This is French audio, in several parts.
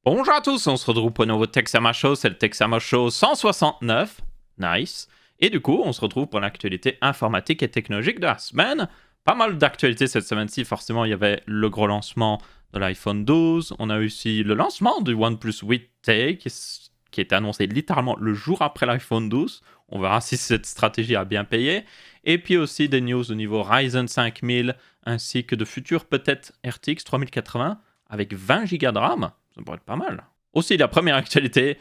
Bonjour à tous, on se retrouve pour un nouveau Texama Show, c'est le Texama Show 169, nice. Et du coup, on se retrouve pour l'actualité informatique et technologique de la semaine. Pas mal d'actualités cette semaine-ci, forcément il y avait le gros lancement de l'iPhone 12, on a eu aussi le lancement du OnePlus 8T qui est annoncé littéralement le jour après l'iPhone 12. On verra si cette stratégie a bien payé. Et puis aussi des news au niveau Ryzen 5000 ainsi que de futurs peut-être RTX 3080 avec 20 Go de RAM. Ça pourrait être pas mal. Aussi, la première actualité.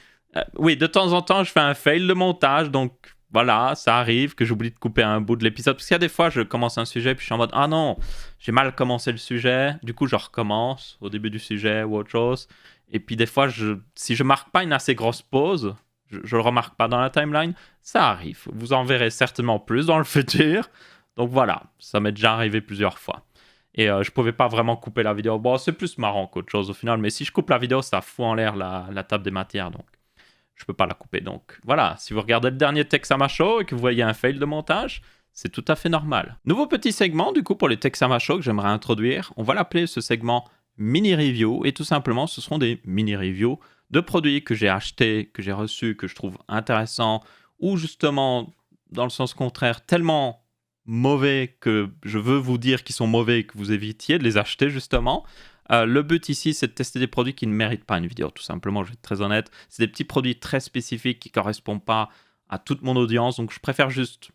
Oui, de temps en temps, je fais un fail de montage. Donc, voilà, ça arrive que j'oublie de couper un bout de l'épisode. Parce qu'il y a des fois, je commence un sujet, puis je suis en mode ah non, j'ai mal commencé le sujet. Du coup, je recommence au début du sujet ou autre chose. Et puis, des fois, si je marque pas une assez grosse pause, je le remarque pas dans la timeline, ça arrive. Vous en verrez certainement plus dans le futur. Donc, voilà, ça m'est déjà arrivé plusieurs fois. Et je pouvais pas vraiment couper la vidéo. Bon, c'est plus marrant qu'autre chose au final, mais si je coupe la vidéo, ça fout en l'air la table des matières, donc je peux pas la couper. Donc voilà, si vous regardez le dernier Texama Show et que vous voyez un fail de montage, c'est tout à fait normal. Nouveau petit segment du coup pour les Texama Show que j'aimerais introduire. On va l'appeler ce segment mini review, et tout simplement ce seront des mini reviews de produits que j'ai achetés, que j'ai reçus, que je trouve intéressants, ou justement dans le sens contraire, tellement mauvais que je veux vous dire qu'ils sont mauvais et que vous évitiez de les acheter justement. Le but ici, c'est de tester des produits qui ne méritent pas une vidéo, tout simplement, je vais être très honnête. C'est des petits produits très spécifiques qui ne correspondent pas à toute mon audience, donc je préfère juste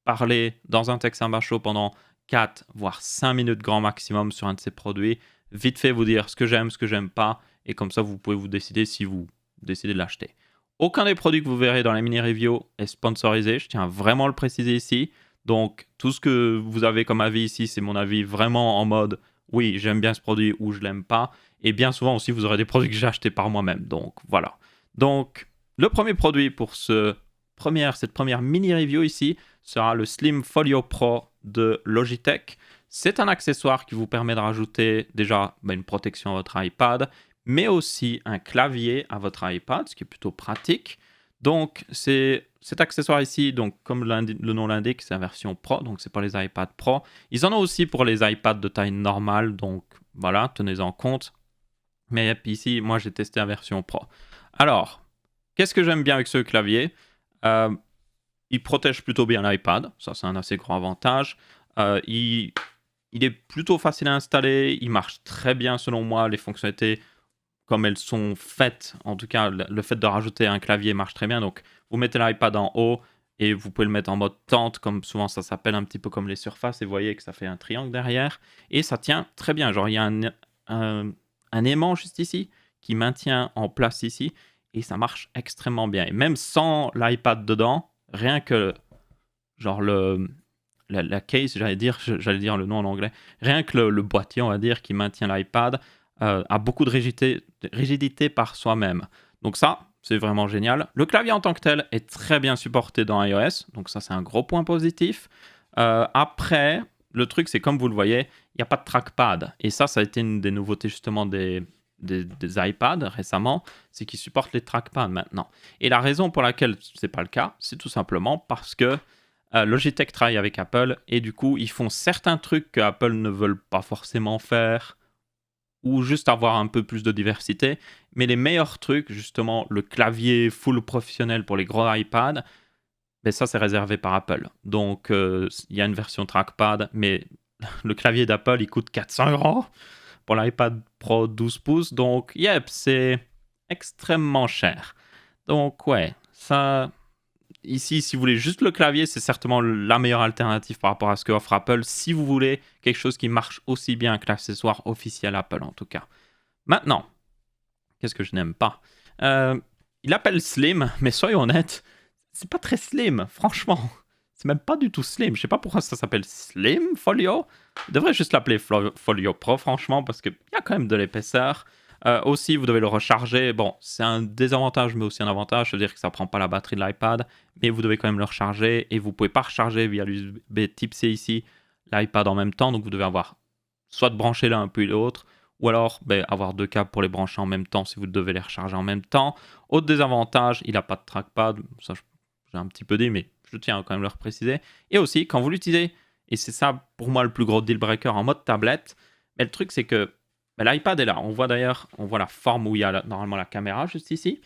parler dans un texte en show pendant 4 voire 5 minutes grand maximum sur un de ces produits, vite fait vous dire ce que j'aime pas, et comme ça vous pouvez vous décider si vous décidez de l'acheter. Aucun des produits que vous verrez dans la mini-review est sponsorisé, je tiens à vraiment le préciser ici. Donc, tout ce que vous avez comme avis ici, c'est mon avis vraiment en mode oui, j'aime bien ce produit ou je l'aime pas. Et bien souvent aussi, vous aurez des produits que j'ai achetés par moi-même. Donc, voilà. Donc, le premier produit pour cette première mini-review ici sera le Slim Folio Pro de Logitech. C'est un accessoire qui vous permet de rajouter déjà une protection à votre iPad, mais aussi un clavier à votre iPad, ce qui est plutôt pratique. Donc, cet accessoire ici, donc, comme le nom l'indique, c'est la version Pro, donc c'est pour les iPad Pro. Ils en ont aussi pour les iPads de taille normale, donc voilà, tenez-en compte. Mais ici, moi, j'ai testé la version Pro. Alors, qu'est-ce que j'aime bien avec ce clavier? Il protège plutôt bien l'iPad, ça c'est un assez grand avantage. Il est plutôt facile à installer, il marche très bien selon moi, les fonctionnalités comme elles sont faites, en tout cas le fait de rajouter un clavier marche très bien. Donc vous mettez l'iPad en haut et vous pouvez le mettre en mode tente, comme souvent ça s'appelle, un petit peu comme les surfaces, et vous voyez que ça fait un triangle derrière, et ça tient très bien. Genre il y a un aimant juste ici qui maintient en place ici, et ça marche extrêmement bien. Et même sans l'iPad dedans, rien que genre la case, j'allais dire le nom en anglais, rien que le boîtier, on va dire, qui maintient l'iPad, a beaucoup de rigidité par soi-même. Donc ça, c'est vraiment génial. Le clavier en tant que tel est très bien supporté dans iOS, donc ça c'est un gros point positif. Après, le truc c'est comme vous le voyez, il n'y a pas de trackpad. Et ça a été une des nouveautés justement des iPads récemment, c'est qu'ils supportent les trackpads maintenant. Et la raison pour laquelle c'est pas le cas, c'est tout simplement parce que Logitech travaille avec Apple et du coup ils font certains trucs que Apple ne veulent pas forcément faire, ou juste avoir un peu plus de diversité. Mais les meilleurs trucs, justement, le clavier full professionnel pour les gros iPads, ça c'est réservé par Apple. Donc il y a une version trackpad, mais le clavier d'Apple il coûte 400 € pour l'iPad Pro 12 pouces. Donc yep, c'est extrêmement cher. Donc ouais, ça... Ici, si vous voulez juste le clavier, c'est certainement la meilleure alternative par rapport à ce que offre Apple, si vous voulez quelque chose qui marche aussi bien que l'accessoire officiel Apple en tout cas. Maintenant, qu'est-ce que je n'aime pas? Il appelle Slim, mais soyons honnêtes, c'est pas très slim, franchement. C'est même pas du tout slim. Je sais pas pourquoi ça s'appelle Slim Folio. Il devrait juste l'appeler Folio Pro, franchement, parce qu'il y a quand même de l'épaisseur. Aussi, vous devez le recharger. Bon, c'est un désavantage, mais aussi un avantage. C'est-à-dire que ça prend pas la batterie de l'iPad, mais vous devez quand même le recharger. Et vous pouvez pas recharger via l'USB type C ici l'iPad en même temps. Donc, vous devez avoir soit de brancher l'un puis l'autre, ou alors avoir deux câbles pour les brancher en même temps si vous devez les recharger en même temps. Autre désavantage, il n'a pas de trackpad. Ça, j'ai un petit peu dit, mais je tiens quand même à le préciser. Et aussi, quand vous l'utilisez, et c'est ça pour moi le plus gros deal breaker en mode tablette, mais le truc c'est que Mais l'iPad est là. On voit d'ailleurs, on voit la forme où il y a normalement la caméra juste ici.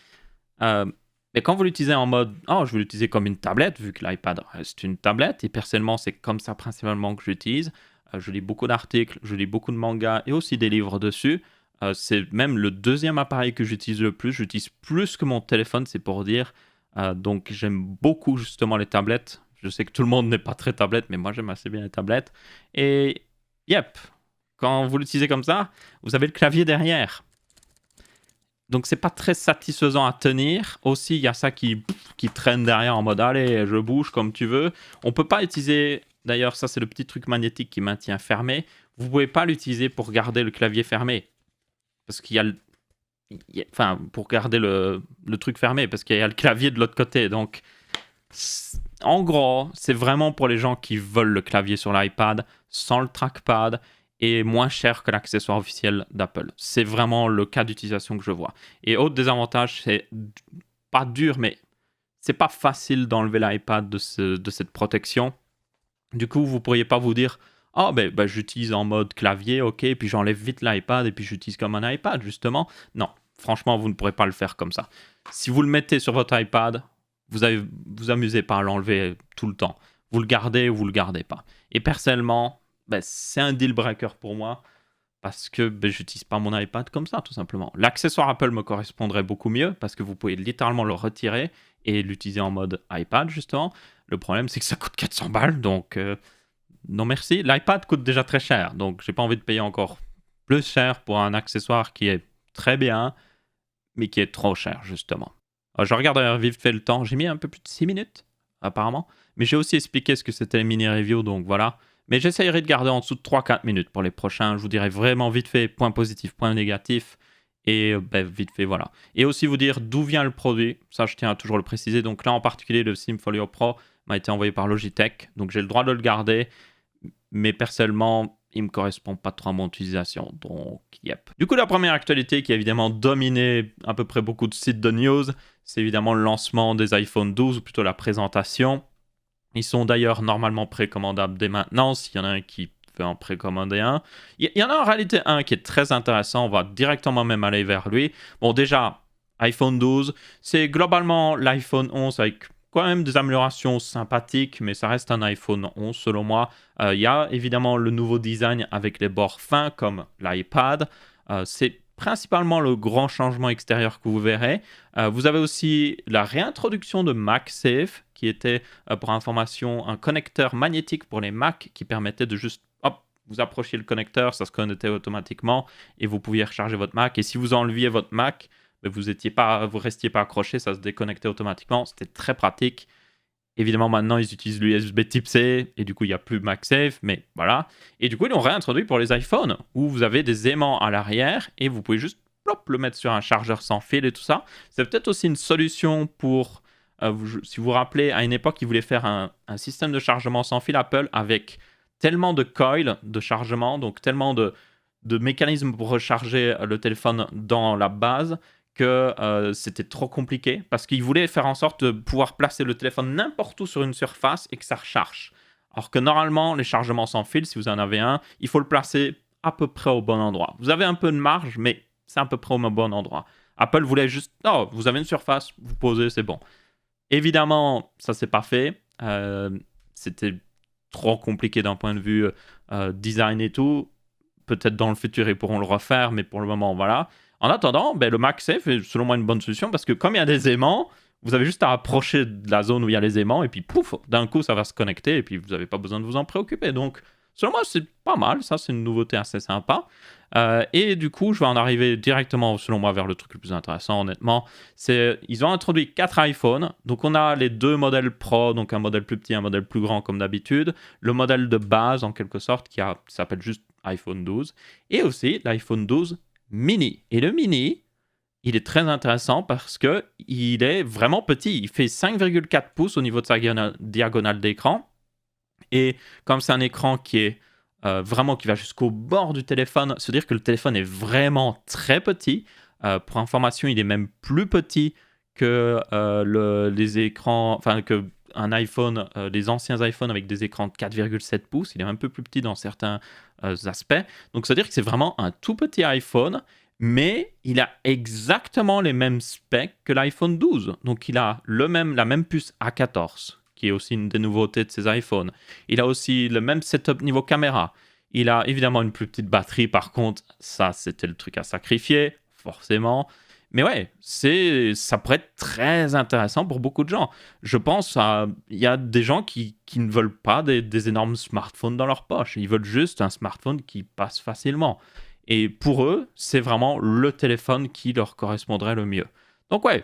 Euh, mais quand vous l'utilisez en mode, oh, je vais l'utiliser comme une tablette, vu que l'iPad reste une tablette, et personnellement, c'est comme ça principalement que j'utilise. Je lis beaucoup d'articles, je lis beaucoup de mangas et aussi des livres dessus. C'est même le deuxième appareil que j'utilise le plus. J'utilise plus que mon téléphone, c'est pour dire. Donc j'aime beaucoup justement les tablettes. Je sais que tout le monde n'est pas très tablette, mais moi j'aime assez bien les tablettes. Et yep, quand vous l'utilisez comme ça, vous avez le clavier derrière. Donc c'est pas très satisfaisant à tenir. Aussi, il y a ça qui traîne derrière en mode allez, je bouge comme tu veux. On peut pas utiliser, d'ailleurs ça c'est le petit truc magnétique qui maintient fermé. Vous pouvez pas l'utiliser pour garder le clavier fermé. Parce qu'il y a enfin, pour garder le truc fermé, parce qu'il y a le clavier de l'autre côté. Donc, en gros, c'est vraiment pour les gens qui veulent le clavier sur l'iPad, sans le trackpad, et moins cher que l'accessoire officiel d'Apple. C'est vraiment le cas d'utilisation que je vois. Et autre désavantage, c'est pas dur, mais c'est pas facile d'enlever l'iPad de cette protection. Du coup, vous pourriez pas vous dire oh, ben, j'utilise en mode clavier, ok, puis j'enlève vite l'iPad et puis j'utilise comme un iPad, justement. Non, franchement, vous ne pourrez pas le faire comme ça. Si vous le mettez sur votre iPad, vous amusez pas à l'enlever tout le temps. Vous le gardez ou vous le gardez pas. Et personnellement, ben, c'est un deal breaker pour moi parce que ben, j'utilise pas mon iPad comme ça, tout simplement. L'accessoire Apple me correspondrait beaucoup mieux parce que vous pouvez littéralement le retirer et l'utiliser en mode iPad, justement. Le problème, c'est que ça coûte 400 balles, donc non merci. L'iPad coûte déjà très cher, donc j'ai pas envie de payer encore plus cher pour un accessoire qui est très bien, mais qui est trop cher, justement. Je regarde d'ailleurs vite fait le temps, j'ai mis un peu plus de 6 minutes, apparemment, mais j'ai aussi expliqué ce que c'était les mini-reviews, donc voilà. Mais j'essayerai de garder en dessous de 3-4 minutes pour les prochains. Je vous dirai vraiment vite fait point positif, point négatif. Et ben, vite fait, voilà. Et aussi vous dire d'où vient le produit. Ça, je tiens à toujours le préciser. Donc là, en particulier, le SimFolio Pro m'a été envoyé par Logitech. Donc j'ai le droit de le garder. Mais personnellement, il ne me correspond pas trop à mon utilisation. Donc, yep. Du coup, la première actualité qui a évidemment dominé à peu près beaucoup de sites de news, c'est évidemment le lancement des iPhone 12, ou plutôt la présentation. Ils sont d'ailleurs normalement précommandables dès maintenant, s'il y en a un qui veut en précommander un. Il y en a en réalité un qui est très intéressant, on va directement même aller vers lui. Bon, déjà, iPhone 12, c'est globalement l'iPhone 11 avec quand même des améliorations sympathiques, mais ça reste un iPhone 11 selon moi. Il y a évidemment le nouveau design avec les bords fins comme l'iPad. C'est principalement le grand changement extérieur que vous verrez. Vous avez aussi la réintroduction de MagSafe, qui était, pour information, un connecteur magnétique pour les Mac qui permettait de juste, hop, vous approchiez le connecteur, ça se connectait automatiquement et vous pouviez recharger votre Mac. Et si vous enleviez votre Mac, vous restiez pas accroché, ça se déconnectait automatiquement. C'était très pratique. Évidemment, maintenant, ils utilisent l'USB type C et du coup, il n'y a plus MagSafe, mais voilà. Et du coup, ils l'ont réintroduit pour les iPhones où vous avez des aimants à l'arrière et vous pouvez juste plop, le mettre sur un chargeur sans fil et tout ça. C'est peut-être aussi une solution pour, si vous vous rappelez, à une époque, ils voulaient faire un système de chargement sans fil Apple avec tellement de coils de chargement, donc tellement de mécanismes pour recharger le téléphone dans la base que c'était trop compliqué parce qu'ils voulaient faire en sorte de pouvoir placer le téléphone n'importe où sur une surface et que ça recharge. Alors que normalement, les chargements sans fil, si vous en avez un, il faut le placer à peu près au bon endroit. Vous avez un peu de marge, mais c'est à peu près au bon endroit. Apple voulait juste, oh, vous avez une surface, vous posez, c'est bon. Évidemment, ça s'est pas fait. C'était trop compliqué d'un point de vue design et tout. Peut-être dans le futur, ils pourront le refaire, mais pour le moment, voilà. En attendant, le MagSafe est selon moi une bonne solution parce que comme il y a des aimants, vous avez juste à approcher de la zone où il y a les aimants et puis pouf, d'un coup ça va se connecter et puis vous n'avez pas besoin de vous en préoccuper. Donc selon moi c'est pas mal, ça c'est une nouveauté assez sympa. Et du coup je vais en arriver directement selon moi vers le truc le plus intéressant honnêtement. Ils ont introduit 4 iPhones, donc on a les 2 modèles Pro, donc un modèle plus petit, un modèle plus grand comme d'habitude. Le modèle de base en quelque sorte qui s'appelle juste iPhone 12 et aussi l'iPhone 12 mini. Et le mini, il est très intéressant parce que il est vraiment petit. Il fait 5,4 pouces au niveau de sa diagonale d'écran. Et comme c'est un écran qui est vraiment qui va jusqu'au bord du téléphone, se dire que le téléphone est vraiment très petit. Pour information, il est même plus petit que les écrans, enfin que un iPhone, des anciens iPhones avec des écrans de 4,7 pouces. Il est un peu plus petit dans certains aspects. Donc, c'est-à-dire que c'est vraiment un tout petit iPhone, mais il a exactement les mêmes specs que l'iPhone 12. Donc, il a la même puce A14, qui est aussi une des nouveautés de ces iPhones. Il a aussi le même setup niveau caméra. Il a évidemment une plus petite batterie, par contre, ça, c'était le truc à sacrifier, forcément. Mais ouais, ça pourrait être très intéressant pour beaucoup de gens. Je pense il y a des gens qui ne veulent pas des énormes smartphones dans leur poche. Ils veulent juste un smartphone qui passe facilement. Et pour eux, c'est vraiment le téléphone qui leur correspondrait le mieux. Donc ouais,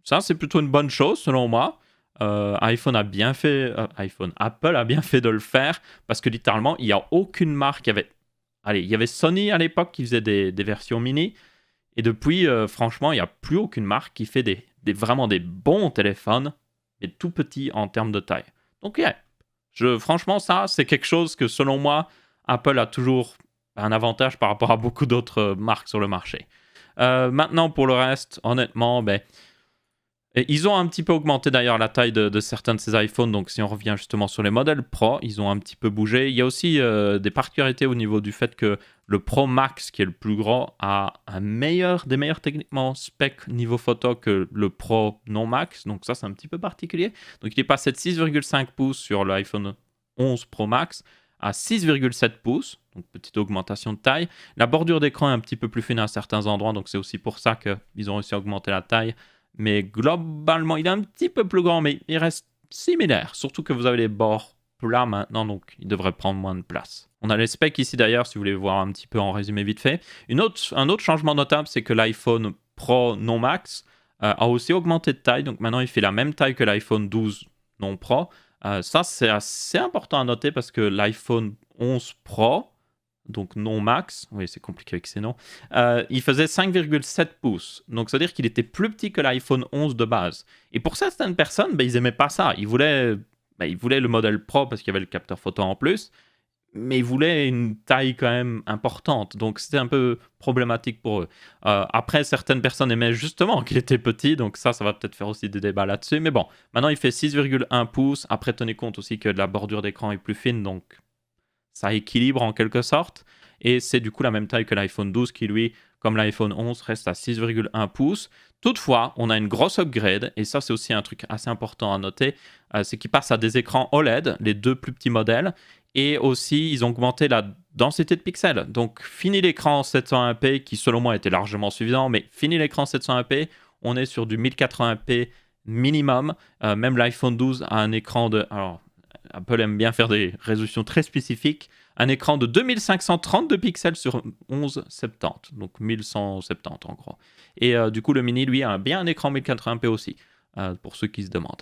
ça c'est plutôt une bonne chose selon moi. Apple a bien fait de le faire parce que littéralement, il n'y a aucune marque qui avait... Allez, il y avait Sony à l'époque qui faisait des versions mini. Et depuis, franchement, il n'y a plus aucune marque qui fait vraiment des bons téléphones, mais tout petits en termes de taille. Donc, yeah, franchement, ça, c'est quelque chose que, selon moi, Apple a toujours un avantage par rapport à beaucoup d'autres marques sur le marché. Maintenant, pour le reste, honnêtement, et ils ont un petit peu augmenté d'ailleurs la taille de certains de ces iPhones, donc si on revient justement sur les modèles Pro, ils ont un petit peu bougé. Il y a aussi des particularités au niveau du fait que le Pro Max, qui est le plus gros, a des meilleurs techniquement specs niveau photo que le Pro non Max, donc ça c'est un petit peu particulier. Donc il est passé de 6,5 pouces sur l'iPhone 11 Pro Max à 6,7 pouces, donc petite augmentation de taille. La bordure d'écran est un petit peu plus fine à certains endroits, donc c'est aussi pour ça qu'ils ont réussi à augmenter la taille. Mais globalement, il est un petit peu plus grand, mais il reste similaire. Surtout que vous avez les bords plats maintenant, donc il devrait prendre moins de place. On a les specs ici d'ailleurs, si vous voulez voir un petit peu en résumé vite fait. Un autre changement notable, c'est que l'iPhone Pro non Max a aussi augmenté de taille. Donc maintenant, il fait la même taille que l'iPhone 12 non Pro. Ça, c'est assez important à noter parce que l'iPhone 11 Pro, donc non max, oui c'est compliqué avec ces noms, il faisait 5,7 pouces. Donc ça veut dire qu'il était plus petit que l'iPhone 11 de base. Et pour certaines personnes, ils n'aimaient pas ça. Ils voulaient le modèle Pro parce qu'il y avait le capteur photo en plus, mais ils voulaient une taille quand même importante. Donc c'était un peu problématique pour eux. Après, certaines personnes aimaient justement qu'il était petit, donc ça va peut-être faire aussi des débats là-dessus. Mais bon, maintenant il fait 6,1 pouces. Après, tenez compte aussi que la bordure d'écran est plus fine, donc ça équilibre en quelque sorte. Et c'est du coup la même taille que l'iPhone 12 qui, lui, comme l'iPhone 11, reste à 6,1 pouces. Toutefois, on a une grosse upgrade, et ça c'est aussi un truc assez important à noter, c'est qu'ils passent à des écrans OLED, les deux plus petits modèles, et aussi ils ont augmenté la densité de pixels. Donc fini l'écran 720p, qui selon moi était largement suffisant, mais fini l'écran 720p, on est sur du 1080p minimum. Même l'iPhone 12 a un écran de... Alors, Apple aime bien faire des résolutions très spécifiques. Un écran de 2532 pixels sur 1170, donc 1170 en gros. Et du coup, le mini, lui, a bien un écran 1080p aussi, pour ceux qui se demandent.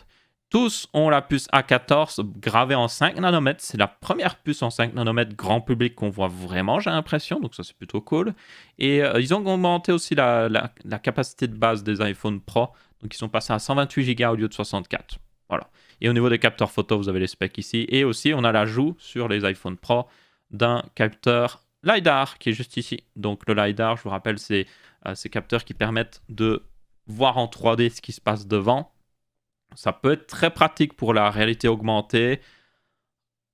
Tous ont la puce A14 gravée en 5 nanomètres. C'est la première puce en 5 nanomètres grand public qu'on voit vraiment, j'ai l'impression. Donc ça, c'est plutôt cool. Et ils ont augmenté aussi la capacité de base des iPhone Pro. Donc ils sont passés à 128 Go au lieu de 64. Voilà. Et au niveau des capteurs photo, vous avez les specs ici. Et aussi, on a l'ajout sur les iPhone Pro d'un capteur LiDAR qui est juste ici. Donc le LiDAR, je vous rappelle, c'est ces capteurs qui permettent de voir en 3D ce qui se passe devant. Ça peut être très pratique pour la réalité augmentée.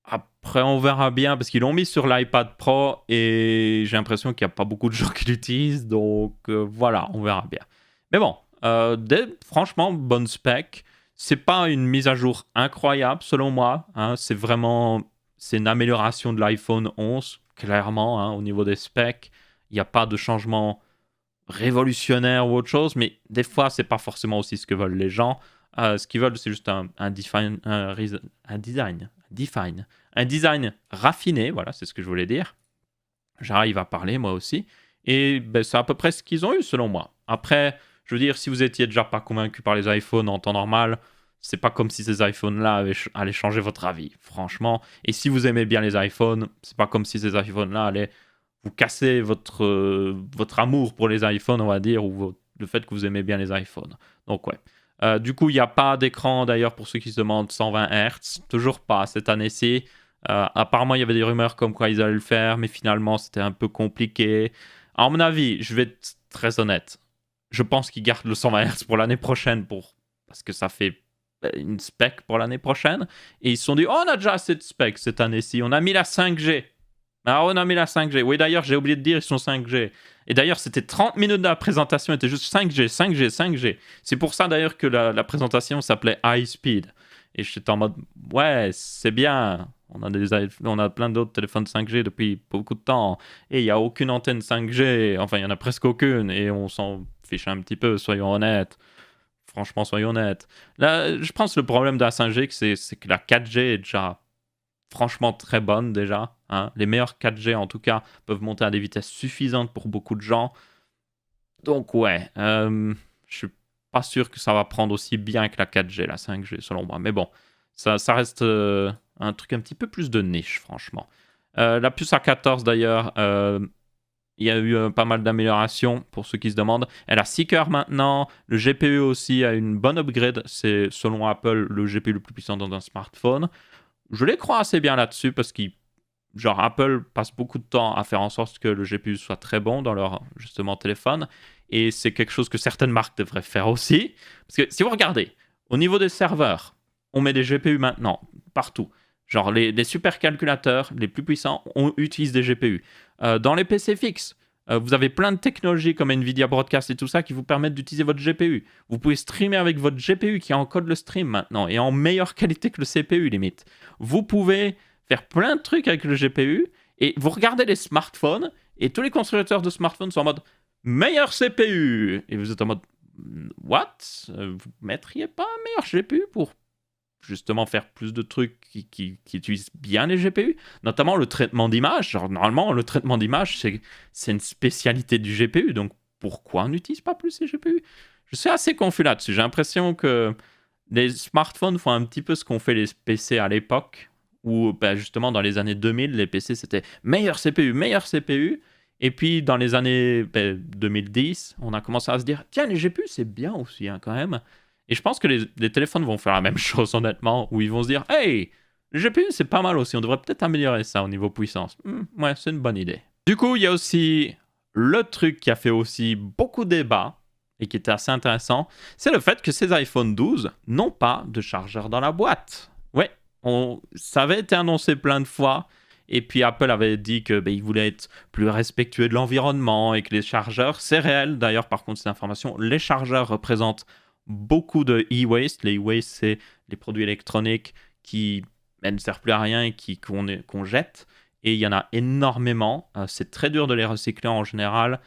Après, on verra bien, parce qu'ils l'ont mis sur l'iPad Pro et j'ai l'impression qu'il n'y a pas beaucoup de gens qui l'utilisent. Donc voilà, on verra bien. Mais bon, franchement, bonne spec. C'est pas une mise à jour incroyable, selon moi. Hein. C'est une amélioration de l'iPhone 11, clairement, hein, au niveau des specs. Il n'y a pas de changement révolutionnaire ou autre chose, mais des fois, c'est pas forcément aussi ce que veulent les gens. Ce qu'ils veulent, c'est juste un design raffiné, voilà, c'est ce que je voulais dire. J'arrive à parler, moi aussi. Et c'est à peu près ce qu'ils ont eu, selon moi. Après, je veux dire, si vous étiez déjà pas convaincu par les iPhones en temps normal, c'est pas comme si ces iPhones-là allaient changer votre avis, franchement. Et si vous aimez bien les iPhones, c'est pas comme si ces iPhones-là allaient vous casser votre amour pour les iPhones, on va dire, ou le fait que vous aimez bien les iPhones. Donc ouais. Du coup, il n'y a pas d'écran, d'ailleurs, pour ceux qui se demandent, 120 Hz. Toujours pas cette année-ci. Apparemment, il y avait des rumeurs comme quoi ils allaient le faire, mais finalement, c'était un peu compliqué. À mon avis, je vais être très honnête. Je pense qu'ils gardent le 120 Hz pour l'année prochaine, parce que ça fait une spec pour l'année prochaine. Et ils se sont dit, oh, on a déjà assez de specs cette année-ci. On a mis la 5G. Ah, on a mis la 5G. Oui, d'ailleurs, j'ai oublié de dire, ils sont 5G. Et d'ailleurs, c'était 30 minutes de la présentation, était juste 5G, 5G, 5G. C'est pour ça, d'ailleurs, que la présentation s'appelait High Speed. Et j'étais en mode, ouais, c'est bien. On a plein d'autres téléphones 5G depuis beaucoup de temps. Et il n'y a aucune antenne 5G. Enfin, il n'y en a presque aucune. Et on s'en fiche un petit peu, soyons honnêtes. Franchement, soyons honnêtes. Là, je pense que le problème de la 5G, c'est que la 4G est déjà franchement très bonne déjà. Hein. Les meilleurs 4G, en tout cas, peuvent monter à des vitesses suffisantes pour beaucoup de gens. Donc, ouais, je suis pas sûr que ça va prendre aussi bien que la 4G, la 5G, selon moi. Mais bon, ça reste un truc un petit peu plus de niche, franchement. La puce A14, d'ailleurs, il y a eu pas mal d'améliorations pour ceux qui se demandent. Elle a 6 cœurs maintenant. Le GPU aussi a une bonne upgrade. C'est, selon Apple, le GPU le plus puissant dans un smartphone. Je les crois assez bien là-dessus parce que genre Apple passe beaucoup de temps à faire en sorte que le GPU soit très bon dans leur justement téléphone. Et c'est quelque chose que certaines marques devraient faire aussi. Parce que si vous regardez, au niveau des serveurs, on met des GPU maintenant, partout. Genre les supercalculateurs les plus puissants utilisent des GPU. Dans les PC fixes, vous avez plein de technologies comme Nvidia Broadcast et tout ça qui vous permettent d'utiliser votre GPU. Vous pouvez streamer avec votre GPU qui encode le stream maintenant et en meilleure qualité que le CPU limite. Vous pouvez faire plein de trucs avec le GPU et vous regardez les smartphones et tous les constructeurs de smartphones sont en mode meilleur CPU et vous êtes en mode what? Vous mettriez pas un meilleur GPU pour justement faire plus de trucs qui utilisent bien les GPU, notamment le traitement d'image. Genre, normalement, le traitement d'image, c'est une spécialité du GPU, donc pourquoi on n'utilise pas plus les GPU? Je suis assez confus là-dessus. J'ai l'impression que les smartphones font un petit peu ce qu'ont fait les PC à l'époque, où ben, justement dans les années 2000, les PC c'était meilleur CPU, et puis dans les années 2010, on a commencé à se dire, tiens, les GPU c'est bien aussi hein, quand même. Et je pense que les téléphones vont faire la même chose, honnêtement, où ils vont se dire hey, le GPU c'est pas mal aussi, on devrait peut-être améliorer ça au niveau puissance. Ouais, c'est une bonne idée. Du coup, il y a aussi le truc qui a fait aussi beaucoup de débats et qui était assez intéressant, c'est le fait que ces iPhone 12 n'ont pas de chargeur dans la boîte. Ouais, ça avait été annoncé plein de fois. Et puis Apple avait dit que il voulait être plus respectueux de l'environnement et que les chargeurs, c'est réel. D'ailleurs, par contre, cette information, les chargeurs représentent beaucoup de e-waste. Les e-waste, c'est les produits électroniques qui ne servent plus à rien et qu'on jette. Et il y en a énormément. C'est très dur de les recycler en général.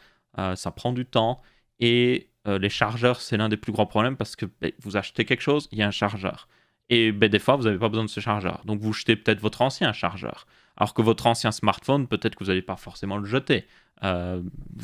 Ça prend du temps. Et les chargeurs, c'est l'un des plus grands problèmes parce que vous achetez quelque chose, il y a un chargeur. Et des fois, vous n'avez pas besoin de ce chargeur. Donc, vous jetez peut-être votre ancien chargeur. Alors que votre ancien smartphone, peut-être que vous n'allez pas forcément le jeter. Vous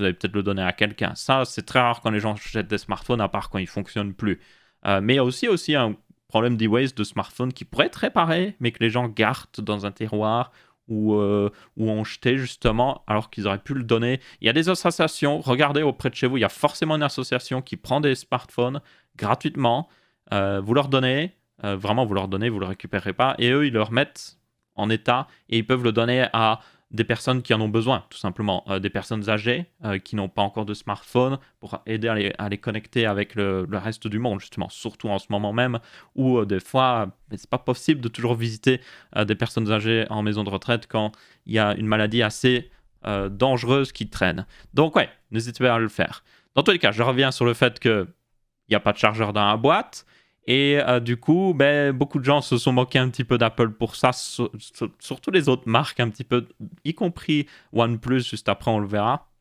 allez peut-être le donner à quelqu'un. Ça, c'est très rare quand les gens jettent des smartphones, à part quand ils ne fonctionnent plus. Mais il y a aussi un problème d'e-waste de smartphone qui pourrait être réparé, mais que les gens gardent dans un tiroir ou ont jeté justement, alors qu'ils auraient pu le donner. Il y a des associations, regardez auprès de chez vous, il y a forcément une association qui prend des smartphones gratuitement. Vous leur donnez, vraiment vous leur donnez, vous ne le récupérez pas, et eux, ils le remettent en état et ils peuvent le donner à des personnes qui en ont besoin, tout simplement. Des personnes âgées qui n'ont pas encore de smartphone pour aider à les connecter avec le reste du monde, justement, surtout en ce moment même où des fois, c'est pas possible de toujours visiter des personnes âgées en maison de retraite quand il y a une maladie assez dangereuse qui traîne. Donc ouais, n'hésitez pas à le faire. Dans tous les cas, je reviens sur le fait qu'il n'y a pas de chargeur dans la boîte. Et du coup, beaucoup de gens se sont moqués un petit peu d'Apple pour ça, surtout les autres marques un petit peu, y compris OnePlus, juste après on le verra.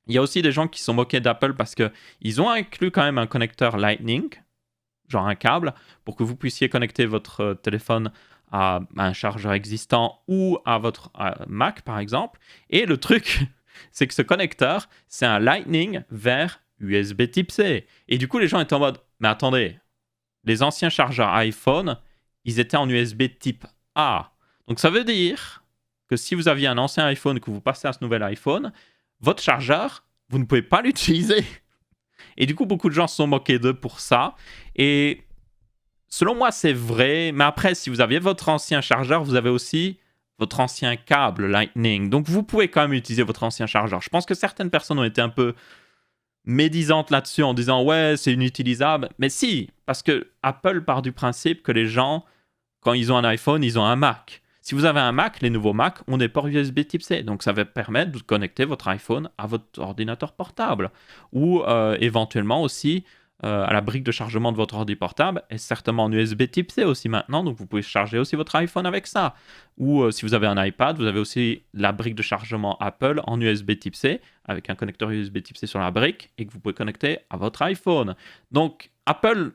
Il y a aussi des gens qui se sont moqués d'Apple parce qu'ils ont inclus quand même un connecteur Lightning, genre un câble, pour que vous puissiez connecter votre téléphone à un chargeur existant ou à votre Mac par exemple. Et le truc, c'est que ce connecteur, c'est un Lightning vers USB type C. Et du coup, les gens étaient en mode, mais attendez, les anciens chargeurs iPhone, ils étaient en USB type A. Donc ça veut dire que si vous aviez un ancien iPhone et que vous passez à ce nouvel iPhone, votre chargeur, vous ne pouvez pas l'utiliser. Et du coup, beaucoup de gens se sont moqués d'eux pour ça. Et selon moi, c'est vrai. Mais après, si vous aviez votre ancien chargeur, vous avez aussi votre ancien câble Lightning. Donc vous pouvez quand même utiliser votre ancien chargeur. Je pense que certaines personnes ont été un peu médisante là-dessus en disant ouais, c'est inutilisable. Mais si, parce que Apple part du principe que les gens, quand ils ont un iPhone, ils ont un Mac. Si vous avez un Mac, les nouveaux Mac ont des ports USB type C. Donc ça va permettre de connecter votre iPhone à votre ordinateur portable. Ou éventuellement aussi à la brique de chargement de votre ordi portable est certainement en USB type C aussi maintenant. Donc vous pouvez charger aussi votre iPhone avec ça. Ou si vous avez un iPad, vous avez aussi la brique de chargement Apple en USB type C avec un connecteur USB type C sur la brique et que vous pouvez connecter à votre iPhone. Donc Apple,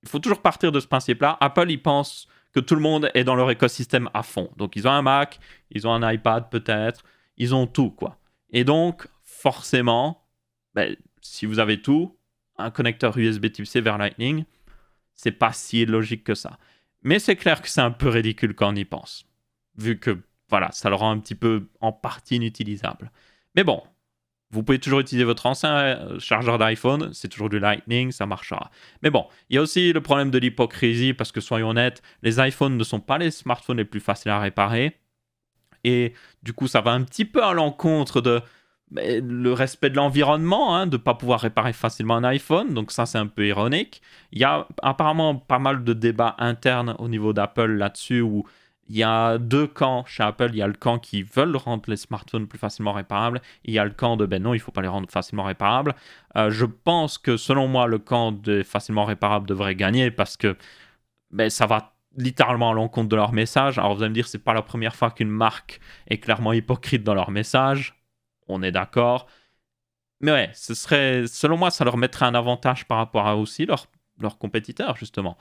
il faut toujours partir de ce principe-là. Apple, il pense que tout le monde est dans leur écosystème à fond. Donc, ils ont un Mac, ils ont un iPad peut-être, ils ont tout, quoi. Et donc, forcément, si vous avez tout, un connecteur USB type C vers Lightning, c'est pas si logique que ça. Mais c'est clair que c'est un peu ridicule quand on y pense. Vu que, voilà, ça le rend un petit peu en partie inutilisable. Mais bon, vous pouvez toujours utiliser votre ancien chargeur d'iPhone, c'est toujours du Lightning, ça marchera. Mais bon, il y a aussi le problème de l'hypocrisie, parce que soyons honnêtes, les iPhones ne sont pas les smartphones les plus faciles à réparer. Et du coup, ça va un petit peu à l'encontre de le respect de l'environnement, de ne pas pouvoir réparer facilement un iPhone. Donc ça, c'est un peu ironique. Il y a apparemment pas mal de débats internes au niveau d'Apple là-dessus, où il y a deux camps chez Apple. Il y a le camp qui veulent rendre les smartphones plus facilement réparables. Et il y a le camp de non, il ne faut pas les rendre facilement réparables. Je pense que selon moi, le camp de facilement réparables devrait gagner parce que ça va littéralement à l'encontre de leur message. Alors vous allez me dire, c'est pas la première fois qu'une marque est clairement hypocrite dans leur message. On est d'accord. Mais ouais, ce serait, selon moi, ça leur mettrait un avantage par rapport à aussi leurs compétiteurs, justement.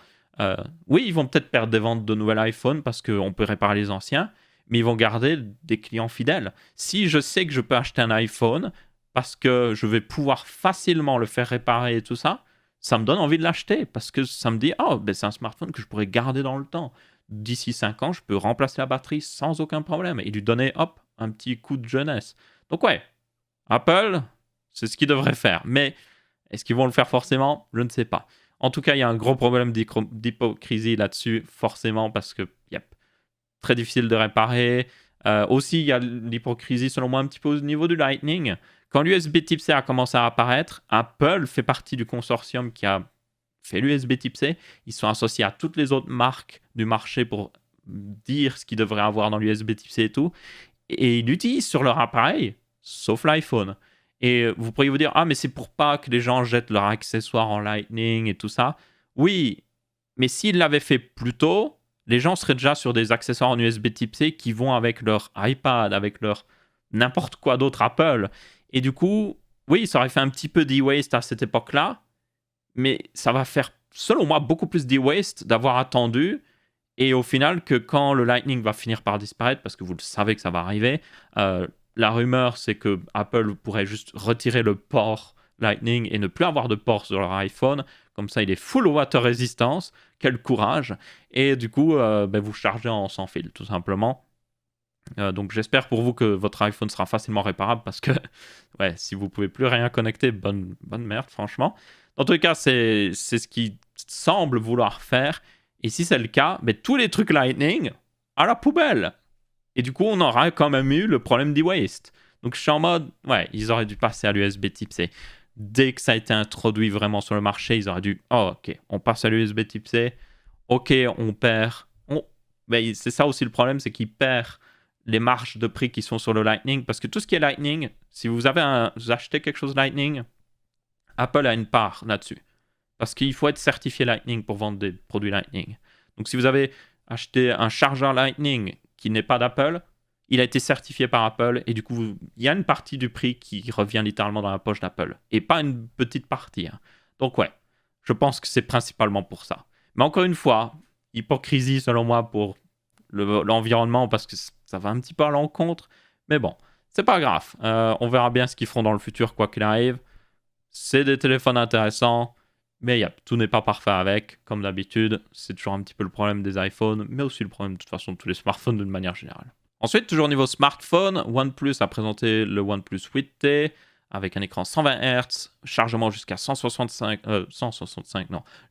Oui, ils vont peut-être perdre des ventes de nouveaux iPhones parce qu'on peut réparer les anciens, mais ils vont garder des clients fidèles. Si je sais que je peux acheter un iPhone parce que je vais pouvoir facilement le faire réparer et tout ça, ça me donne envie de l'acheter parce que ça me dit, oh, c'est un smartphone que je pourrais garder dans le temps. D'ici 5 ans, je peux remplacer la batterie sans aucun problème et lui donner, hop, un petit coup de jeunesse. Donc ouais, Apple, c'est ce qu'ils devraient faire. Mais est-ce qu'ils vont le faire forcément? Je ne sais pas. En tout cas, il y a un gros problème d'hypocrisie là-dessus, forcément, parce que très difficile de réparer. Aussi, il y a l'hypocrisie, selon moi, un petit peu au niveau du Lightning. Quand l'USB Type C a commencé à apparaître, Apple fait partie du consortium qui a fait l'USB Type C. Ils sont associés à toutes les autres marques du marché pour dire ce qu'ils devraient avoir dans l'USB Type C et tout. Et ils l'utilisent sur leur appareil, sauf l'iPhone. Et vous pourriez vous dire, ah, mais c'est pour pas que les gens jettent leurs accessoires en Lightning et tout ça. Oui, mais s'ils l'avaient fait plus tôt, les gens seraient déjà sur des accessoires en USB Type C qui vont avec leur iPad, avec leur n'importe quoi d'autre Apple. Et du coup, oui, ça aurait fait un petit peu d'e-waste à cette époque-là, mais ça va faire, selon moi, beaucoup plus d'e-waste d'avoir attendu. Et au final, que quand le Lightning va finir par disparaître, parce que vous le savez que ça va arriver, la rumeur, c'est que Apple pourrait juste retirer le port Lightning et ne plus avoir de port sur leur iPhone. Comme ça, il est full water resistance. Quel courage. Et du coup, vous chargez en sans fil, tout simplement. Donc j'espère pour vous que votre iPhone sera facilement réparable parce que ouais, si vous pouvez plus rien connecter, bonne merde, franchement. Dans tous les cas, c'est ce qu'ils semblent vouloir faire. Et si c'est le cas, tous les trucs Lightning à la poubelle. Et du coup, on aura quand même eu le problème d'e-waste. Donc je suis en mode, ouais, ils auraient dû passer à l'USB Type C. Dès que ça a été introduit vraiment sur le marché, ils auraient dû, oh ok, on passe à l'USB Type C. Ok, on perd. C'est ça aussi le problème, c'est qu'ils perdent les marges de prix qui sont sur le Lightning. Parce que tout ce qui est Lightning, si vous achetez quelque chose Lightning, Apple a une part là-dessus. Parce qu'il faut être certifié Lightning pour vendre des produits Lightning. Donc si vous avez acheté un chargeur Lightning qui n'est pas d'Apple, il a été certifié par Apple et du coup, il y a une partie du prix qui revient littéralement dans la poche d'Apple. Et pas une petite partie. Donc ouais, je pense que c'est principalement pour ça. Mais encore une fois, hypocrisie selon moi pour l'environnement parce que ça va un petit peu à l'encontre. Mais bon, c'est pas grave. On verra bien ce qu'ils feront dans le futur, quoi qu'il arrive. C'est des téléphones intéressants. Mais tout n'est pas parfait avec, comme d'habitude. C'est toujours un petit peu le problème des iPhones, mais aussi le problème de toute façon de tous les smartphones d'une manière générale. Ensuite, toujours au niveau smartphone, OnePlus a présenté le OnePlus 8T avec un écran 120 Hz, chargement jusqu'à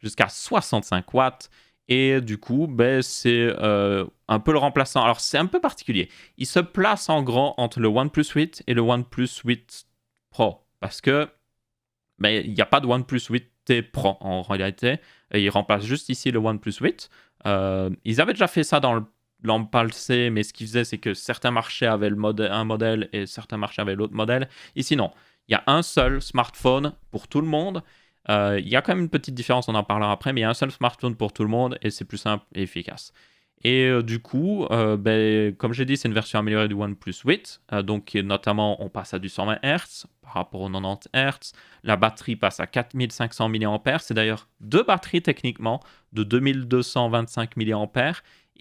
jusqu'à 65 watts. Et du coup, c'est un peu le remplaçant. Alors, c'est un peu particulier. Il se place en grand entre le OnePlus 8 et le OnePlus 8 Pro. Parce que mais il n'y a pas de OnePlus 8T Pro en réalité. Et ils remplacent juste ici le OnePlus 8. Ils avaient déjà fait ça dans l'an passé, mais ce qu'ils faisaient, c'est que certains marchés avaient un modèle et certains marchés avaient l'autre modèle. Ici, non. Il y a un seul smartphone pour tout le monde. Il y a quand même une petite différence, on en parlera après, mais il y a un seul smartphone pour tout le monde et c'est plus simple et efficace. Et du coup, comme j'ai dit, c'est une version améliorée du OnePlus 8. Donc, notamment, on passe à du 120 Hz par rapport aux 90 Hz. La batterie passe à 4500 mAh. C'est d'ailleurs deux batteries techniquement de 2225 mAh.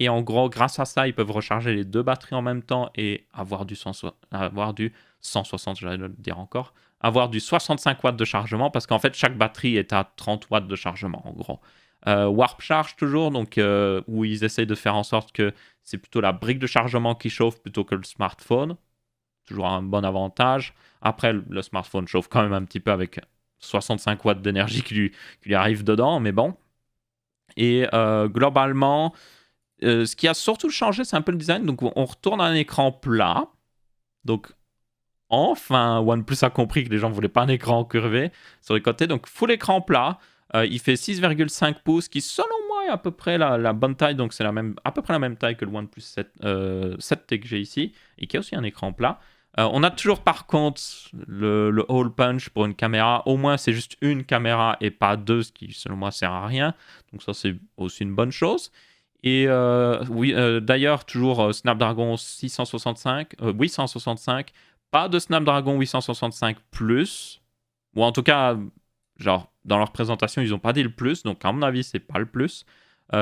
Et en gros, grâce à ça, ils peuvent recharger les deux batteries en même temps et avoir du 160, j'allais le dire encore, avoir du 65 watts de chargement parce qu'en fait, chaque batterie est à 30 watts de chargement en gros. Warp Charge toujours, donc où ils essayent de faire en sorte que c'est plutôt la brique de chargement qui chauffe plutôt que le smartphone. Toujours un bon avantage. Après, le smartphone chauffe quand même un petit peu avec 65 watts d'énergie qui lui arrive dedans, mais bon. Et globalement, ce qui a surtout changé, c'est un peu le design. Donc, on retourne à un écran plat. Donc, enfin, OnePlus a compris que les gens ne voulaient pas un écran curvé sur les côtés. Donc, full écran plat. Il fait 6,5 pouces, qui selon moi est à peu près la bonne taille. Donc, c'est à peu près la même taille que le OnePlus 7T que j'ai ici. Et qui a aussi un écran plat. On a toujours par contre le hole punch pour une caméra. Au moins, c'est juste une caméra et pas deux, ce qui selon moi sert à rien. Donc, ça, c'est aussi une bonne chose. Et oui, d'ailleurs, toujours Snapdragon 865, pas de Snapdragon 865 Plus, ou en tout cas, genre, dans leur présentation, ils n'ont pas dit le plus, donc à mon avis, c'est pas le plus.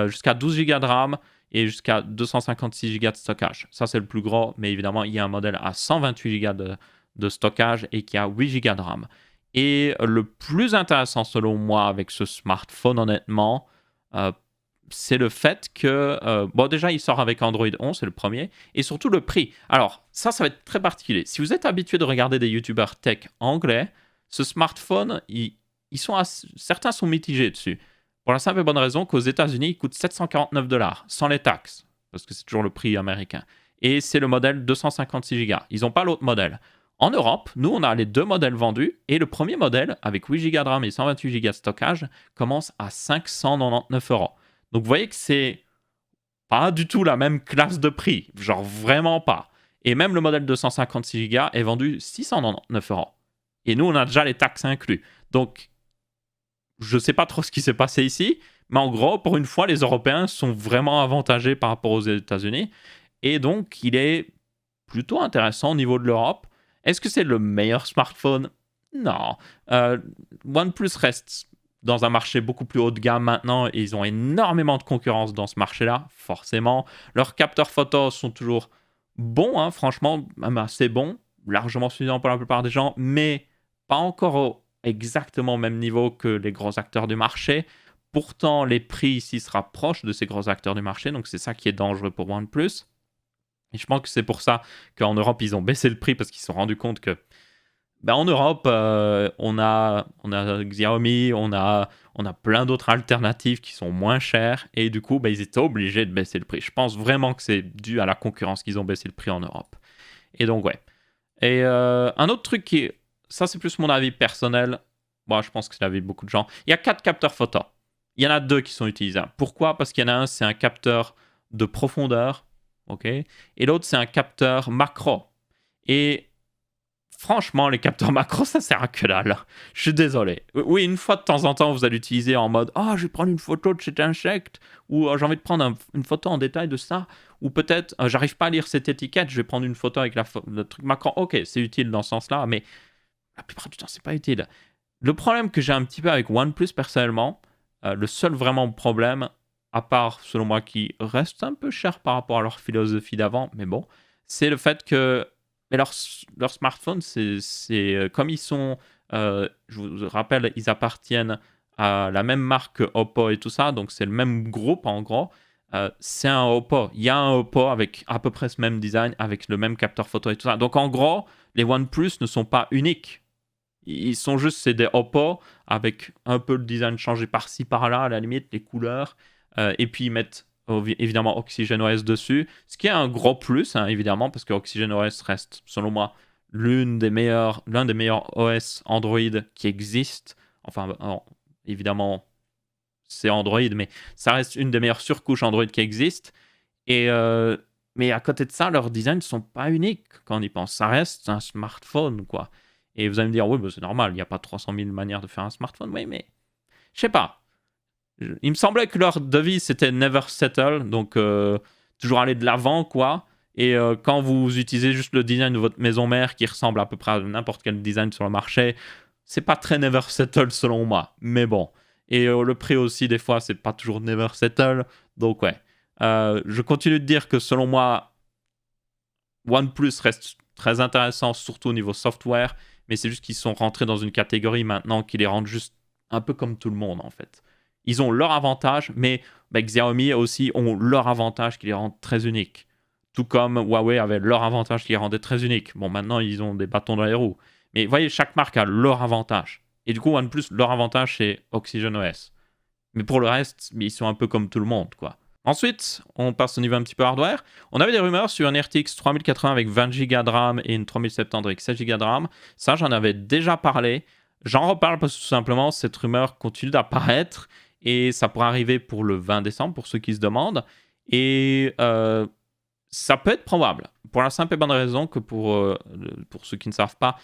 Jusqu'à 12 Go de RAM et jusqu'à 256 Go de stockage. Ça, c'est le plus gros, mais évidemment, il y a un modèle à 128 Go de stockage et qui a 8 Go de RAM. Et le plus intéressant, selon moi, avec ce smartphone, honnêtement, c'est le fait que, bon, déjà, il sort avec Android 11, c'est le premier, et surtout le prix. Alors, ça va être très particulier. Si vous êtes habitué de regarder des YouTubers tech anglais, ce smartphone, certains sont mitigés dessus. Pour la simple et bonne raison qu'aux États-Unis, il coûte 749 $, sans les taxes, parce que c'est toujours le prix américain. Et c'est le modèle 256 Go. Ils n'ont pas l'autre modèle. En Europe, nous, on a les deux modèles vendus, et le premier modèle, avec 8 Go de RAM et 128 Go de stockage, commence à 599 €. Donc vous voyez que c'est pas du tout la même classe de prix, genre vraiment pas. Et même le modèle 256 Go est vendu 699 €. Et nous, on a déjà les taxes inclus. Donc, je sais pas trop ce qui s'est passé ici, mais en gros, pour une fois, les Européens sont vraiment avantagés par rapport aux États-Unis. Et donc, il est plutôt intéressant au niveau de l'Europe. Est-ce que c'est le meilleur smartphone? Non. OnePlus reste dans un marché beaucoup plus haut de gamme maintenant et ils ont énormément de concurrence dans ce marché-là, forcément. Leurs capteurs photos sont toujours bons, hein, franchement, même assez bons, largement suffisants pour la plupart des gens, mais pas encore exactement au même niveau que les gros acteurs du marché. Pourtant, les prix ici se rapprochent de ces gros acteurs du marché, donc c'est ça qui est dangereux pour OnePlus. Et je pense que c'est pour ça qu'en Europe, ils ont baissé le prix parce qu'ils se sont rendus compte que en Europe, on a Xiaomi, on a plein d'autres alternatives qui sont moins chères et du coup, ils étaient obligés de baisser le prix. Je pense vraiment que c'est dû à la concurrence qu'ils ont baissé le prix en Europe. Et donc, ouais. Et un autre truc ça c'est plus mon avis personnel, moi je pense que c'est l'avis de beaucoup de gens, il y a 4 capteurs photo. Il y en a 2 qui sont utilisables. Pourquoi? Parce qu'il y en a un, c'est un capteur de profondeur, ok, et l'autre, c'est un capteur macro. Et franchement, les capteurs macro, ça sert à que dalle. Je suis désolé. Oui, une fois de temps en temps, vous allez l'utiliser en mode « Ah, je vais prendre une photo de cet insecte » ou « J'ai envie de prendre une photo en détail de ça » ou peut-être « J'arrive pas à lire cette étiquette, je vais prendre une photo avec le truc macro. » Ok, c'est utile dans ce sens-là, mais la plupart du temps, c'est pas utile. Le problème que j'ai un petit peu avec OnePlus, personnellement, le seul vraiment problème, à part, selon moi, qui reste un peu cher par rapport à leur philosophie d'avant, mais bon, c'est le fait que leur smartphone, c'est comme ils sont, je vous rappelle, ils appartiennent à la même marque que Oppo et tout ça, donc c'est le même groupe en gros. C'est un Oppo. Il y a un Oppo avec à peu près ce même design, avec le même capteur photo et tout ça. Donc en gros, les OnePlus ne sont pas uniques. Ils sont juste, c'est des Oppo avec un peu le design changé par-ci par-là, à la limite, les couleurs. Et puis ils mettent évidemment OxygenOS dessus, ce qui est un gros plus, hein, évidemment, parce que OxygenOS reste, selon moi, l'un des meilleurs OS Android qui existent. Enfin, alors, évidemment, c'est Android, mais ça reste une des meilleures surcouches Android qui existent. Mais à côté de ça, leurs designs ne sont pas uniques quand on y pense. Ça reste un smartphone, quoi. Et vous allez me dire, oui, bah, c'est normal, il n'y a pas 300 000 manières de faire un smartphone. Oui, mais je sais pas. Il me semblait que leur devise, c'était Never Settle, donc toujours aller de l'avant, quoi. Et quand vous utilisez juste le design de votre maison mère, qui ressemble à peu près à n'importe quel design sur le marché, c'est pas très Never Settle selon moi. Mais bon. Et le prix aussi, des fois, c'est pas toujours Never Settle. Donc ouais. Je continue de dire que selon moi, OnePlus reste très intéressant, surtout au niveau software, mais c'est juste qu'ils sont rentrés dans une catégorie maintenant qui les rend juste un peu comme tout le monde, en fait. Ils ont leur avantage, mais Xiaomi aussi ont leur avantage qui les rend très uniques. Tout comme Huawei avait leur avantage qui les rendait très uniques. Bon, maintenant, ils ont des bâtons dans les roues. Mais vous voyez, chaque marque a leur avantage. Et du coup, OnePlus, leur avantage, c'est OxygenOS. Mais pour le reste, ils sont un peu comme tout le monde, quoi. Ensuite, on passe au niveau un petit peu hardware. On avait des rumeurs sur une RTX 3080 avec 20 Go de RAM et une 3070 avec 16 Go de RAM. Ça, j'en avais déjà parlé. J'en reparle parce que tout simplement, cette rumeur continue d'apparaître et ça pourrait arriver pour le 20 décembre, pour ceux qui se demandent. Et ça peut être probable. Pour la simple et bonne raison que pour ceux qui ne savent pas,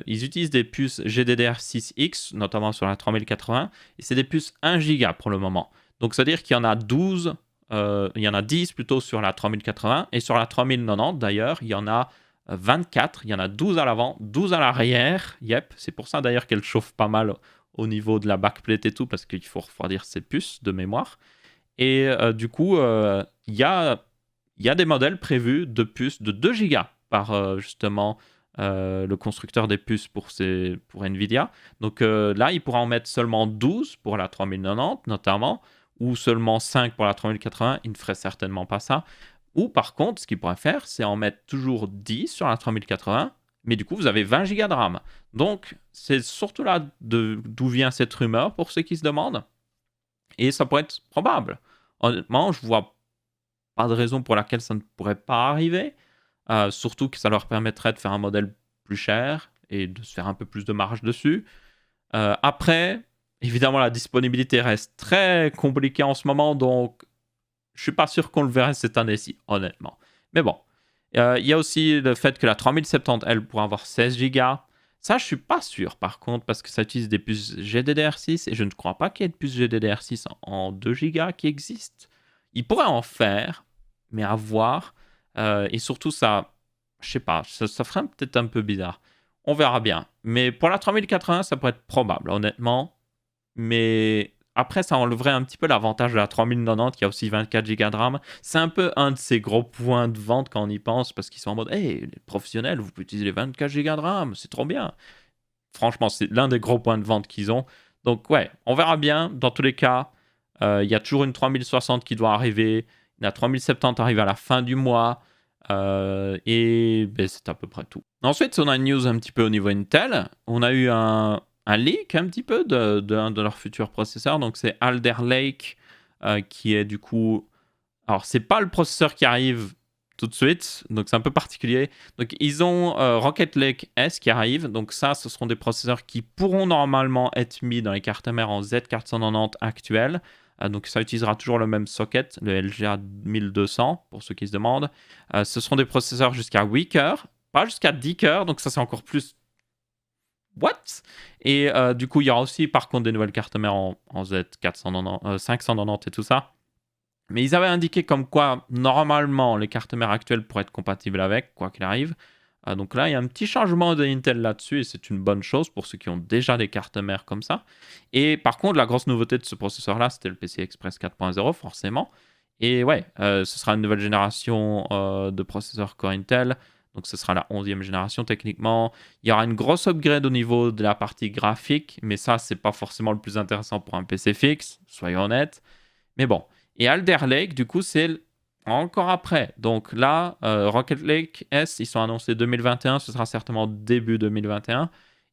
ils utilisent des puces GDDR6X, notamment sur la 3080, et c'est des puces 1 Go pour le moment. Donc, c'est-à-dire qu'il y en a 12, il y en a 10 plutôt sur la 3080, et sur la 3090 d'ailleurs, il y en a 24, il y en a 12 à l'avant, 12 à l'arrière. Yep, c'est pour ça d'ailleurs qu'elle chauffe pas mal au niveau de la backplate et tout, parce qu'il faut refroidir ces puces de mémoire. Et du coup, il y a des modèles prévus de puces de 2 Go par justement le constructeur des puces pour Nvidia. Donc là, il pourra en mettre seulement 12 pour la 3090 notamment, ou seulement 5 pour la 3080. Il ne ferait certainement pas ça. Ou par contre, ce qu'il pourrait faire, c'est en mettre toujours 10 sur la 3080, mais du coup, vous avez 20 Go de RAM. Donc, c'est surtout là d'où vient cette rumeur pour ceux qui se demandent. Et ça pourrait être probable. Honnêtement, je vois pas de raison pour laquelle ça ne pourrait pas arriver. Surtout que ça leur permettrait de faire un modèle plus cher et de se faire un peu plus de marge dessus. Après, évidemment, la disponibilité reste très compliquée en ce moment, donc je suis pas sûr qu'on le verrait cette année-ci, honnêtement. Mais bon, il y a aussi le fait que la 3070, elle, pourra avoir 16 Go. Ça, je suis pas sûr, par contre, parce que ça utilise des puces GDDR6 et je ne crois pas qu'il y ait de puces GDDR6 en 2 Go qui existent. Il pourrait en faire, mais à voir. Et surtout, ça, je sais pas, ça ferait peut-être un peu bizarre. On verra bien. Mais pour la 3080, ça pourrait être probable, honnêtement. Mais après, ça enlèverait un petit peu l'avantage de la 3090 qui a aussi 24 Go de RAM. C'est un peu un de ces gros points de vente quand on y pense parce qu'ils sont en mode hey, les professionnels, vous pouvez utiliser les 24 Go de RAM, c'est trop bien. Franchement, c'est l'un des gros points de vente qu'ils ont. Donc, ouais, on verra bien. Dans tous les cas, il y a toujours une 3060 qui doit arriver. La 3070 arrive à la fin du mois. Et ben, c'est à peu près tout. Ensuite, on a une news un petit peu au niveau Intel. On a eu un leak un petit peu de leur futur processeur. Donc, c'est Alder Lake qui est du coup... Alors, c'est pas le processeur qui arrive tout de suite, donc c'est un peu particulier. Donc, ils ont Rocket Lake S qui arrive. Donc, ça, ce seront des processeurs qui pourront normalement être mis dans les cartes mères en Z490 actuelles. Donc, ça utilisera toujours le même socket, le LGA 1200, pour ceux qui se demandent. Ce seront des processeurs jusqu'à 8 cœurs, pas jusqu'à 10 cœurs. Donc, ça, c'est encore plus... What? Et du coup, il y aura aussi, par contre, des nouvelles cartes mères en Z490, 590 et tout ça. Mais ils avaient indiqué comme quoi, normalement, les cartes mères actuelles pourraient être compatibles avec, quoi qu'il arrive. Donc là, il y a un petit changement de Intel là-dessus et c'est une bonne chose pour ceux qui ont déjà des cartes mères comme ça. Et par contre, la grosse nouveauté de ce processeur-là, c'était le PCI Express 4.0, forcément. Et ouais, ce sera une nouvelle génération de processeurs Core Intel. Donc ce sera la 11e génération techniquement. Il y aura une grosse upgrade au niveau de la partie graphique, mais ça, c'est pas forcément le plus intéressant pour un PC fixe, soyons honnêtes. Mais bon. Et Alder Lake, du coup, c'est encore après. Donc là, Rocket Lake S, ils sont annoncés 2021, ce sera certainement début 2021.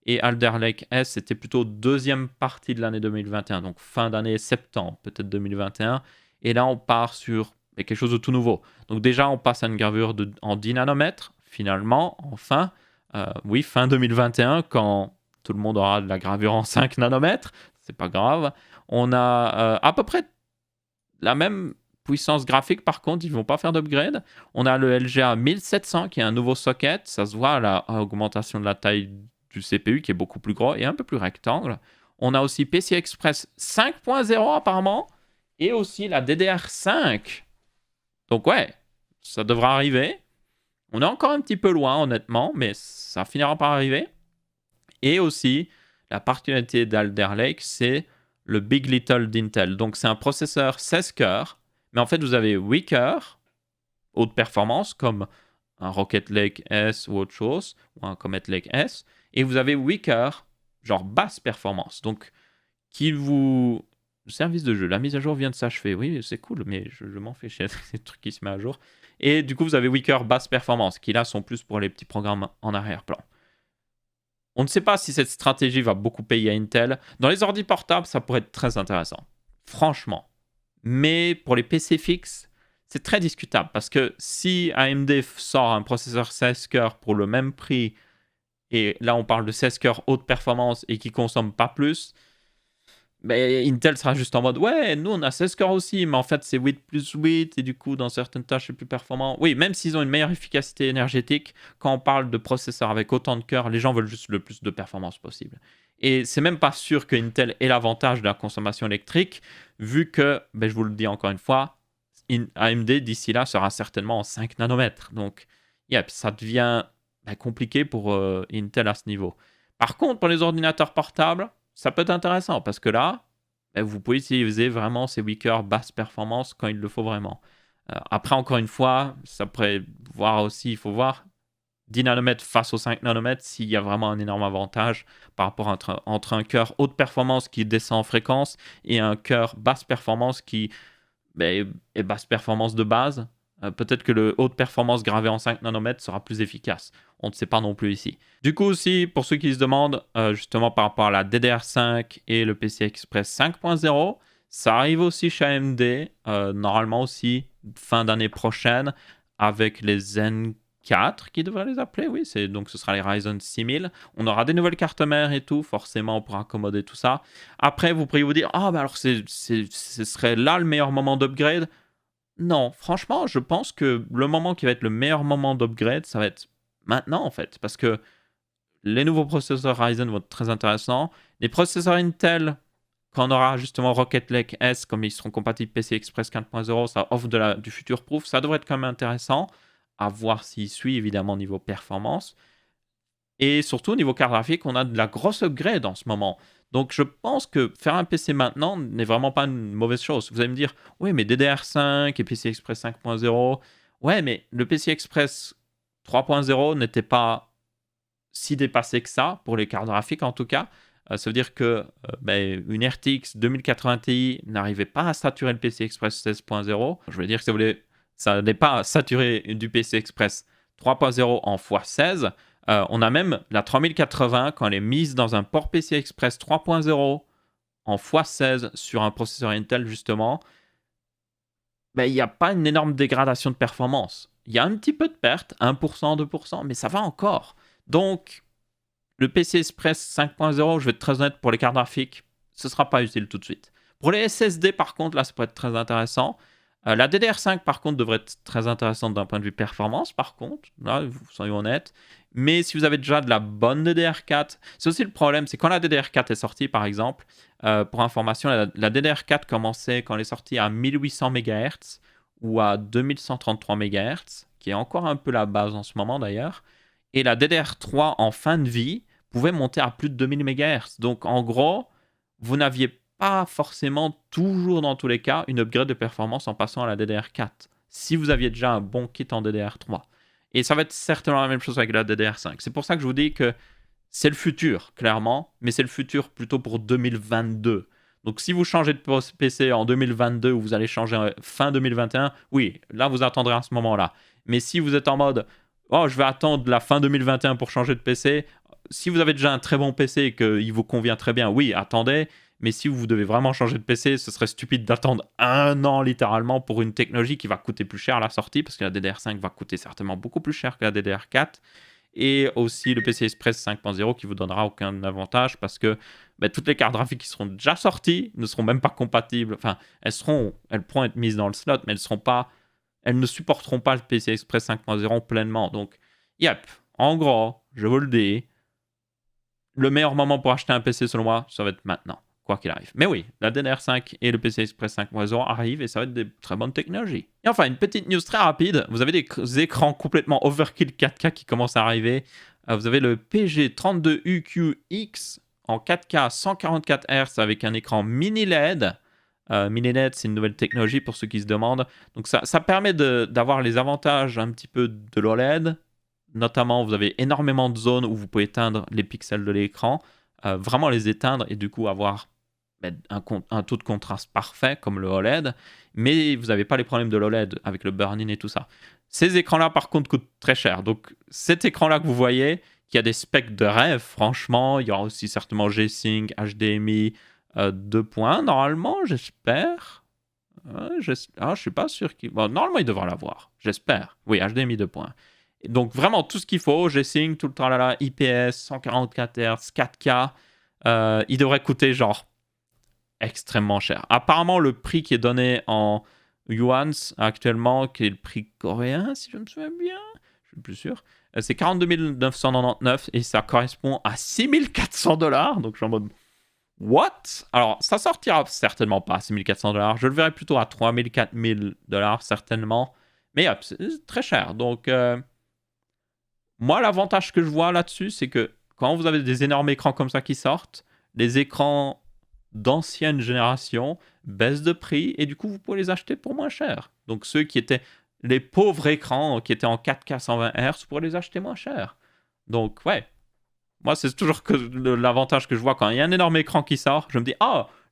Et Alder Lake S, c'était plutôt deuxième partie de l'année 2021, donc fin d'année septembre, peut-être 2021. Et là, on part sur quelque chose de tout nouveau. Donc déjà, on passe à une gravure en 10 nanomètres, finalement, enfin. Oui, fin 2021, quand tout le monde aura de la gravure en 5 nanomètres, c'est pas grave. On a à peu près la même puissance graphique, par contre, ils vont pas faire d'upgrade. On a le LGA 1700 qui est un nouveau socket. Ça se voit à l'augmentation de la taille du CPU qui est beaucoup plus gros et un peu plus rectangle. On a aussi PCI Express 5.0 apparemment et aussi la DDR5. Donc ouais, ça devra arriver. On est encore un petit peu loin honnêtement, mais ça finira par arriver. Et aussi, la particularité d'Alder Lake, c'est le Big Little d'Intel. Donc c'est un processeur 16 cœurs, mais en fait vous avez 8 cœurs, haute performance, comme un Rocket Lake S ou autre chose, ou un Comet Lake S, et vous avez 8 cœurs, genre basse performance. Donc, qui vous... Le service de jeu, la mise à jour vient de s'achever. Oui, c'est cool, mais je m'en fais chier, c'est le truc qui se met à jour. Et du coup, vous avez 8 cœurs basse performance, qui là sont plus pour les petits programmes en arrière-plan. On ne sait pas si cette stratégie va beaucoup payer à Intel. Dans les ordi portables, ça pourrait être très intéressant. Franchement. Mais pour les PC fixes, c'est très discutable. Parce que si AMD sort un processeur 16 cœurs pour le même prix, et là on parle de 16 cœurs haute performance et qui ne consomme pas plus, ben, Intel sera juste en mode ouais, nous on a 16 cœurs aussi, mais en fait c'est 8 plus 8 et du coup dans certaines tâches c'est plus performant. Oui, même s'ils ont une meilleure efficacité énergétique, quand on parle de processeurs avec autant de cœurs, les gens veulent juste le plus de performance possible. Et c'est même pas sûr que Intel ait l'avantage de la consommation électrique, vu que, ben, je vous le dis encore une fois, AMD d'ici là sera certainement en 5 nanomètres. Donc, yep, ça devient compliqué pour Intel à ce niveau. Par contre, pour les ordinateurs portables, ça peut être intéressant parce que là, vous pouvez utiliser vraiment ces 8 cœurs basse performance quand il le faut vraiment. Après, encore une fois, ça pourrait voir aussi, il faut voir 10 nanomètres face aux 5 nanomètres s'il y a vraiment un énorme avantage par rapport entre un cœur haute performance qui descend en fréquence et un cœur basse performance qui est basse performance de base. Peut-être que le haute performance gravé en 5 nanomètres sera plus efficace. On ne sait pas non plus ici. Du coup aussi, pour ceux qui se demandent, justement par rapport à la DDR5 et le PCI Express 5.0, ça arrive aussi chez AMD, normalement aussi fin d'année prochaine, avec les Zen 4 qui devraient les appeler, oui, donc ce sera les Ryzen 6000. On aura des nouvelles cartes mères et tout, forcément pour accommoder tout ça. Après, vous pourriez vous dire, ah, bah alors ce serait là le meilleur moment d'upgrade. Non, franchement, je pense que le moment qui va être le meilleur moment d'upgrade, ça va être maintenant en fait, parce que les nouveaux processeurs Ryzen vont être très intéressants. Les processeurs Intel, quand on aura justement Rocket Lake S, comme ils seront compatibles PCI Express 4.0, ça offre du future proof, ça devrait être quand même intéressant, à voir s'il suit évidemment niveau performance. Et surtout, au niveau carte graphique, on a de la grosse upgrade en ce moment. Donc je pense que faire un PC maintenant n'est vraiment pas une mauvaise chose. Vous allez me dire, oui, mais DDR5 et PCI Express 5.0, ouais, mais le PCI Express 3.0 n'était pas si dépassé que ça, pour les cartes graphiques en tout cas. Ça veut dire que une RTX 2080 Ti n'arrivait pas à saturer le PCI Express 16.0. Je veux dire que ça n'est pas saturé du PCI Express 3.0 en x16. On a même la 3080 quand elle est mise dans un port PCI Express 3.0 en x16 sur un processeur Intel justement. Il n'y a pas une énorme dégradation de performance. Il y a un petit peu de perte, 1%, 2%, mais ça va encore. Donc, le PCI Express 5.0, je vais être très honnête, pour les cartes graphiques, ce ne sera pas utile tout de suite. Pour les SSD, par contre, là, ça pourrait être très intéressant. La DDR5, par contre, devrait être très intéressante d'un point de vue performance, par contre. Là, soyons honnêtes. Mais si vous avez déjà de la bonne DDR4, c'est aussi le problème, c'est quand la DDR4 est sortie, par exemple, pour information, la DDR4 commençait quand elle est sortie à 1800 MHz ou à 2133 MHz, qui est encore un peu la base en ce moment d'ailleurs. Et la DDR3 en fin de vie pouvait monter à plus de 2000 MHz. Donc en gros, vous n'aviez pas forcément toujours dans tous les cas une upgrade de performance en passant à la DDR4, si vous aviez déjà un bon kit en DDR3. Et ça va être certainement la même chose avec la DDR5. C'est pour ça que je vous dis que c'est le futur, clairement, mais c'est le futur plutôt pour 2022. Donc si vous changez de PC en 2022 ou vous allez changer fin 2021, oui, là vous attendrez à ce moment-là. Mais si vous êtes en mode oh, je vais attendre la fin 2021 pour changer de PC, si vous avez déjà un très bon PC et qu'il vous convient très bien, oui, attendez. Mais si vous devez vraiment changer de PC, ce serait stupide d'attendre 1 an littéralement pour une technologie qui va coûter plus cher à la sortie, parce que la DDR5 va coûter certainement beaucoup plus cher que la DDR4. et aussi le PCI Express 5.0 qui vous donnera aucun avantage parce que toutes les cartes graphiques qui seront déjà sorties ne seront même pas compatibles. Enfin, elles pourront être mises dans le slot, mais elles ne supporteront pas le PCI Express 5.0 pleinement. Donc, en gros, je vous le dis, le meilleur moment pour acheter un PC selon moi, ça va être maintenant, quoi qu'il arrive. Mais oui, la DDR5 et le PCI Express 5.0 arrivent et ça va être des très bonnes technologies. Et enfin, une petite news très rapide, vous avez des écrans complètement overkill 4K qui commencent à arriver. Vous avez le PG32UQX en 4K 144 Hz avec un écran mini LED. Mini LED, c'est une nouvelle technologie pour ceux qui se demandent. Donc ça permet d'avoir les avantages un petit peu de l'OLED. Notamment, vous avez énormément de zones où vous pouvez éteindre les pixels de l'écran, vraiment les éteindre et du coup avoir un taux de contraste parfait comme le OLED, mais vous n'avez pas les problèmes de l'OLED avec le burn-in et tout ça. Ces écrans-là, par contre, coûtent très cher. Donc, cet écran-là que vous voyez, qui a des specs de rêve, franchement, il y aura aussi certainement G-Sync, HDMI 2.1, normalement, j'espère. Je suis pas sûr normalement, il devra l'avoir, j'espère. Oui, HDMI 2.1. Donc vraiment tout ce qu'il faut, G-Sync, tout le temps là, IPS, 144 Hz, 4K, il devrait coûter genre extrêmement cher. Apparemment le prix qui est donné en yuan actuellement, qui est le prix coréen si je me souviens bien, je suis plus sûr, c'est 42 999 et ça correspond à 6400 $, donc je suis en mode what? Alors ça sortira certainement pas à 6400 $, je le verrai plutôt à 3000, 4000 $ certainement, mais c'est très cher, donc... Moi, l'avantage que je vois là-dessus, c'est que quand vous avez des énormes écrans comme ça qui sortent, les écrans d'ancienne génération baissent de prix et du coup, vous pouvez les acheter pour moins cher. Donc, ceux qui étaient les pauvres écrans qui étaient en 4K 120 Hz, vous pourrez les acheter moins cher. Donc, ouais. Moi, c'est toujours l'avantage que je vois quand il y a un énorme écran qui sort. Je me dis,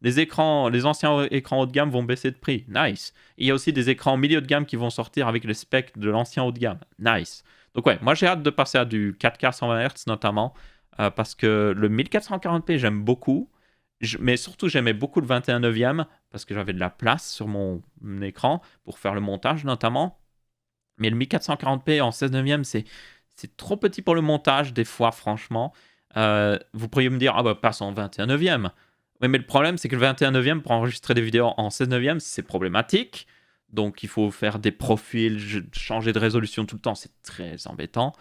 les anciens écrans haut de gamme vont baisser de prix. Nice. Et il y a aussi des écrans milieu de gamme qui vont sortir avec les specs de l'ancien haut de gamme. Nice. Donc ouais, moi j'ai hâte de passer à du 4K 120 Hz notamment, parce que le 1440p j'aime beaucoup, mais surtout j'aimais beaucoup le 21/9 parce que j'avais de la place sur mon écran pour faire le montage notamment. Mais le 1440p en 16/9 c'est trop petit pour le montage des fois franchement. Vous pourriez me dire, passe en 21/9. Oui, mais le problème c'est que le 21/9 pour enregistrer des vidéos en 16/9 c'est problématique. Donc, il faut faire des profils, changer de résolution tout le temps, c'est très embêtant.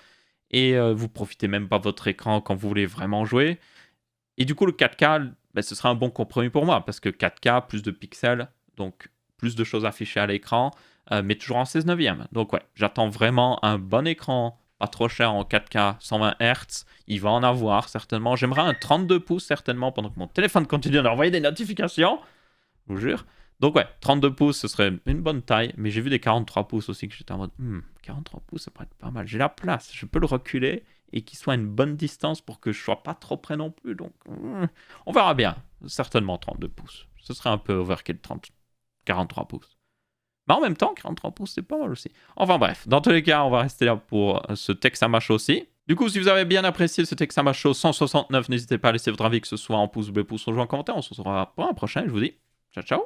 Et vous profitez même pas de votre écran quand vous voulez vraiment jouer. Et du coup, le 4K, ce sera un bon compromis pour moi, parce que 4K, plus de pixels, donc plus de choses affichées à l'écran, mais toujours en 16/9. Donc ouais, j'attends vraiment un bon écran, pas trop cher en 4K 120 Hz. Il va en avoir certainement. J'aimerais un 32 pouces certainement, pendant que mon téléphone continue d'envoyer des notifications. Je vous jure. Donc ouais, 32 pouces, ce serait une bonne taille, mais j'ai vu des 43 pouces aussi que j'étais en mode, 43 pouces, ça pourrait être pas mal. J'ai la place, je peux le reculer et qu'il soit à une bonne distance pour que je sois pas trop près non plus. Donc, on verra bien. Certainement 32 pouces. Ce serait un peu overkill 43 pouces. Mais en même temps, 43 pouces, c'est pas mal aussi. Enfin bref, dans tous les cas, on va rester là pour ce Texama Show aussi. Du coup, si vous avez bien apprécié ce Texama Show 169, n'hésitez pas à laisser votre avis, que ce soit en pouce bleu, pouce rouge ou en commentaire. On se retrouvera pour un prochain, je vous dis ciao ciao.